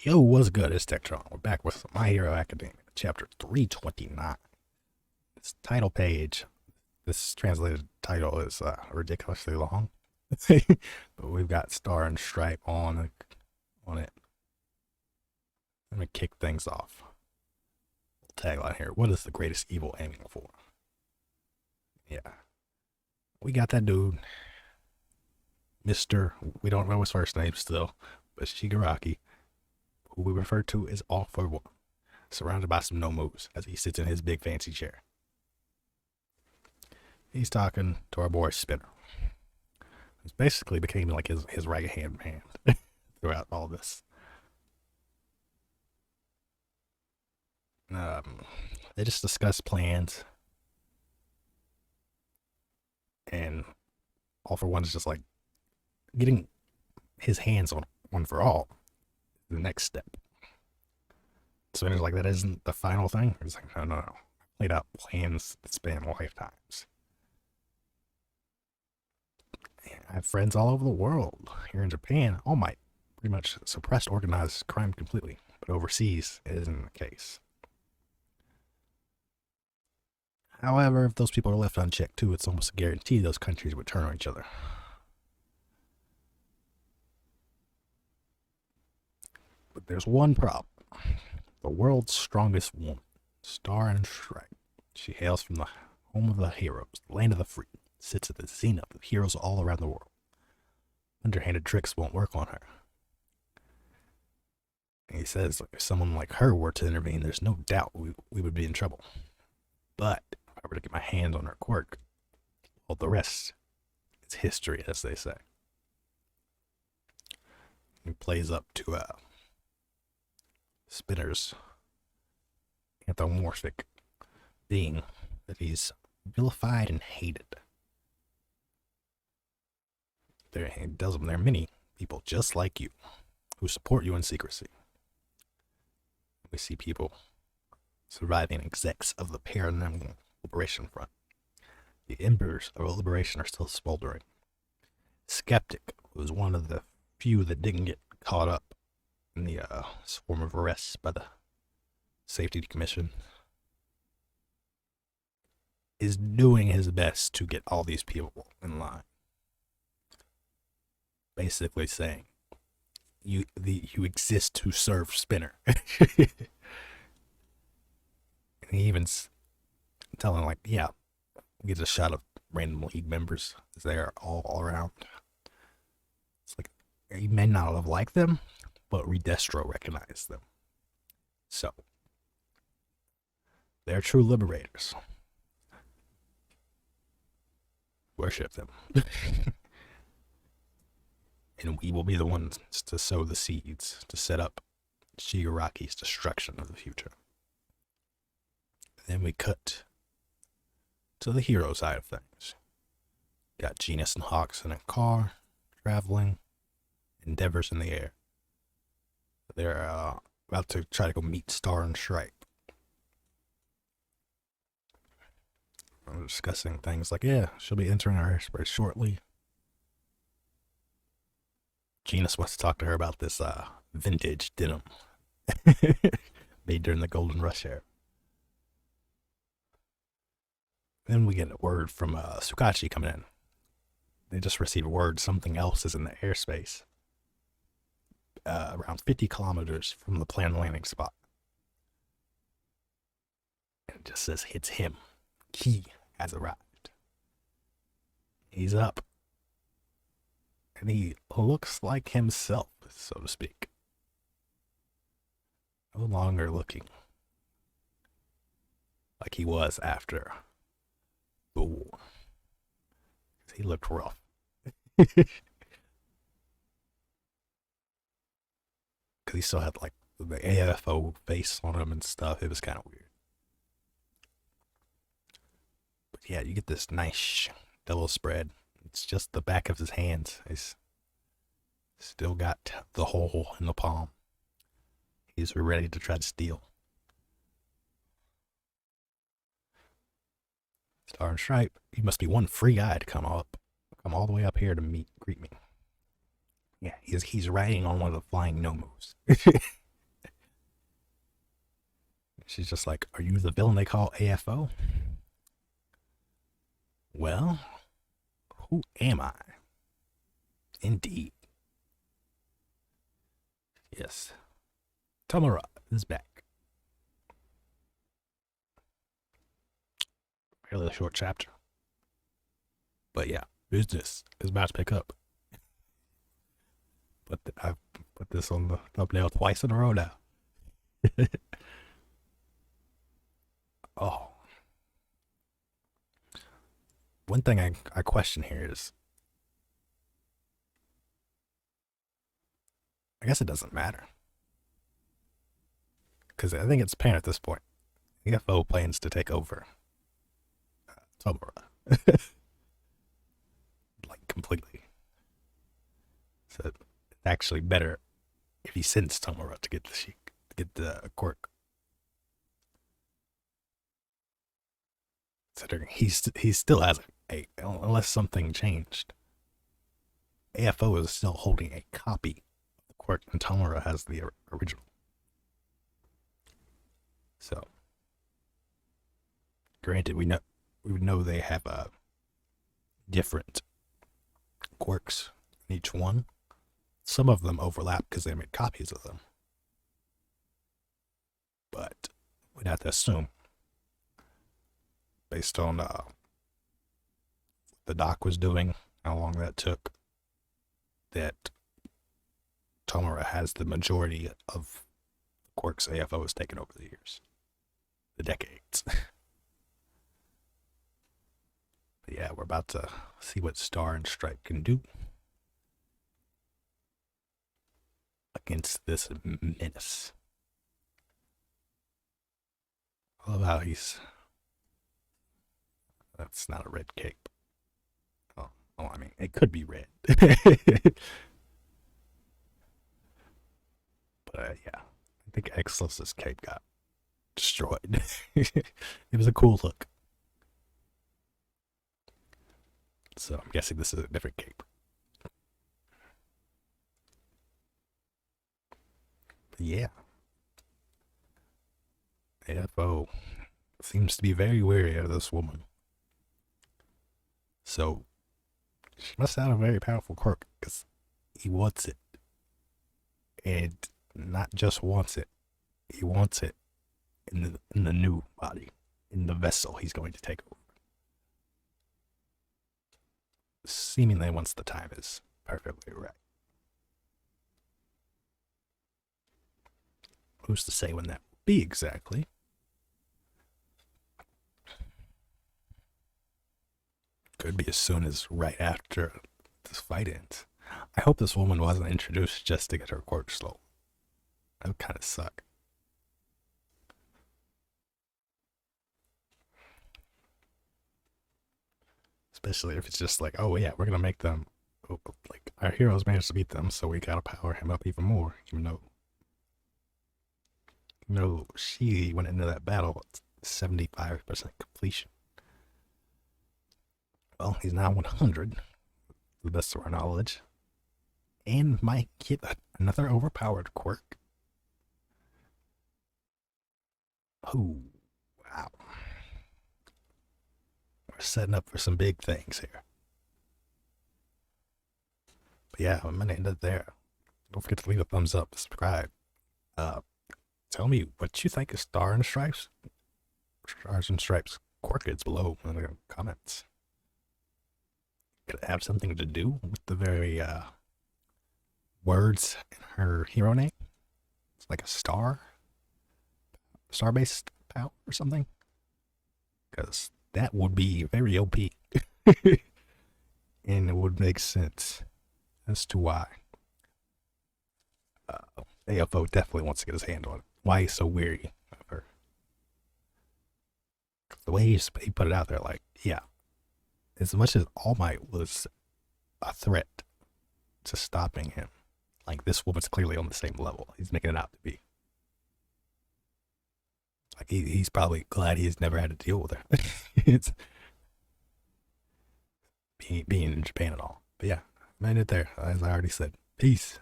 Yo, what's good? It's Tektron. We're back with My Hero Academia, chapter 329. This title page, this translated title is ridiculously long, but we've got Star and Stripe on it. Let me kick things off. Tagline here: What is the greatest evil aiming for? Yeah, we got that dude, Mister. We don't know his first name still, but Shigaraki, who we refer to as All for One, surrounded by some no moves as he sits in his big fancy chair. He's talking to our boy Spinner, who's basically became like his right hand man throughout all this. They just discuss plans, and All for One is just like getting his hands on One for All, the next step. Spinner's like, that isn't the final thing. He's like, no. I played out plans that span lifetimes. I have friends all over the world. Here in Japan, All Might pretty much suppressed organized crime completely, but overseas it isn't the case. However, if those people are left unchecked too, it's almost a guarantee those countries would turn on each other. But there's one problem. The world's strongest woman, Star and Stripe. She hails from the home of the heroes, the land of the free, sits at the zenith of heroes all around the world. Underhanded tricks won't work on her. And he says, if someone like her were to intervene, there's no doubt we would be in trouble. But if I were to get my hands on her quirk, well, the rest is history, as they say. He plays up to Spinner's anthropomorphic being that he's vilified and hated. There are many people just like you who support you in secrecy. We see people surviving execs of the Paranormal Liberation Front. The embers of liberation are still smoldering. Skeptic was one of the few that didn't get caught up in the swarm of arrests by the Safety Commission, is doing his best to get all these people in line. Basically saying, you exist to serve Spinner. And he even's telling, like, yeah, gets a shot of random league members as they are all around. It's like, you may not have liked them, but Redestro recognized them. So, they're true liberators. Worship them. And we will be the ones to sow the seeds to set up Shigaraki's destruction of the future. Then we cut to the hero side of things. Got Genus and Hawks in a car, traveling, Endeavors in the air. They're about to try to go meet Star and Stripe. We're discussing things like, yeah, she'll be entering our airspace shortly. Genus wants to talk to her about this vintage denim made during the Golden Rush era. Then we get a word from Tsukachi coming in. They just received word something else is in the airspace. Around 50 kilometers from the planned landing spot. It just says it's him. He has arrived. He's up. And he looks like himself, so to speak. No longer looking like he was after the war. He looked rough. Because he still had like the AFO face on him and stuff. It was kind of weird. But yeah, you get this nice double spread. It's just the back of his hands. He's still got the hole in the palm. He's ready to try to steal. Star and Stripe, you must be one free guy to come all the way up here to greet me. Yeah, he's riding on one of the flying no moves. She's just like, are you the villain they call AFO? Well, who am I? Indeed. Yes. Tamura is back. Fairly short chapter. But yeah, business is about to pick up. But I've put this on the thumbnail twice in a row now. Oh. One thing I question here is, I guess it doesn't matter. Because I think it's apparent at this point. AFO plans to take over Tomura. Like, completely. So it's actually better if he sends Tomura to get the Sheik, to get the quirk. Considering he still has unless something changed. AFO is still holding a copy of the quirk, and Tomura has the original. So, granted, we know they have different quirks in each one. Some of them overlap because they made copies of them, but we'd have to assume, based on what the doc was doing, how long that took, that Tomura has the majority of the quirks AFO has taken over the years, the decades. But yeah, we're about to see what Star and Stripe can do against this menace. I love how that's not a red cape. Oh, I mean, it could be red. But yeah, I think Exlos's cape got destroyed. It was a cool look. So I'm guessing this is a different cape. But yeah. AFO seems to be very wary of this woman. So she must have a very powerful quirk because he wants it. And not just wants it, he wants it in the new body, in the vessel he's going to take over. Seemingly once the time is perfectly right. Who's to say when that will be exactly? Could be as soon as right after this fight ends. I hope this woman wasn't introduced just to get her quirk stolen. That would kind of suck. Especially if it's just like, oh yeah, we're gonna make them, like, our heroes managed to beat them, so we gotta power him up even more. Even though she went into that battle at 75% completion. Well, he's now 100, to the best of our knowledge, and might get another overpowered quirk. Oh, wow. We're setting up for some big things here. But yeah, I'm gonna end it there. Don't forget to leave a thumbs up, subscribe. Tell me what you think of Stars and Stripes quirk is below in the comments. Could it have something to do with the very words in her hero name? It's like a star-based power or something. Because that would be very OP. And it would make sense as to why AFO definitely wants to get his hand on it. Why he's so weary of her. The way he put it out there, like, yeah, as much as All Might was a threat to stopping him, like, this woman's clearly on the same level he's making it out to be. Like, he's probably glad he's never had to deal with her. It's being in Japan and all. But yeah, I made it there, as I already said. Peace.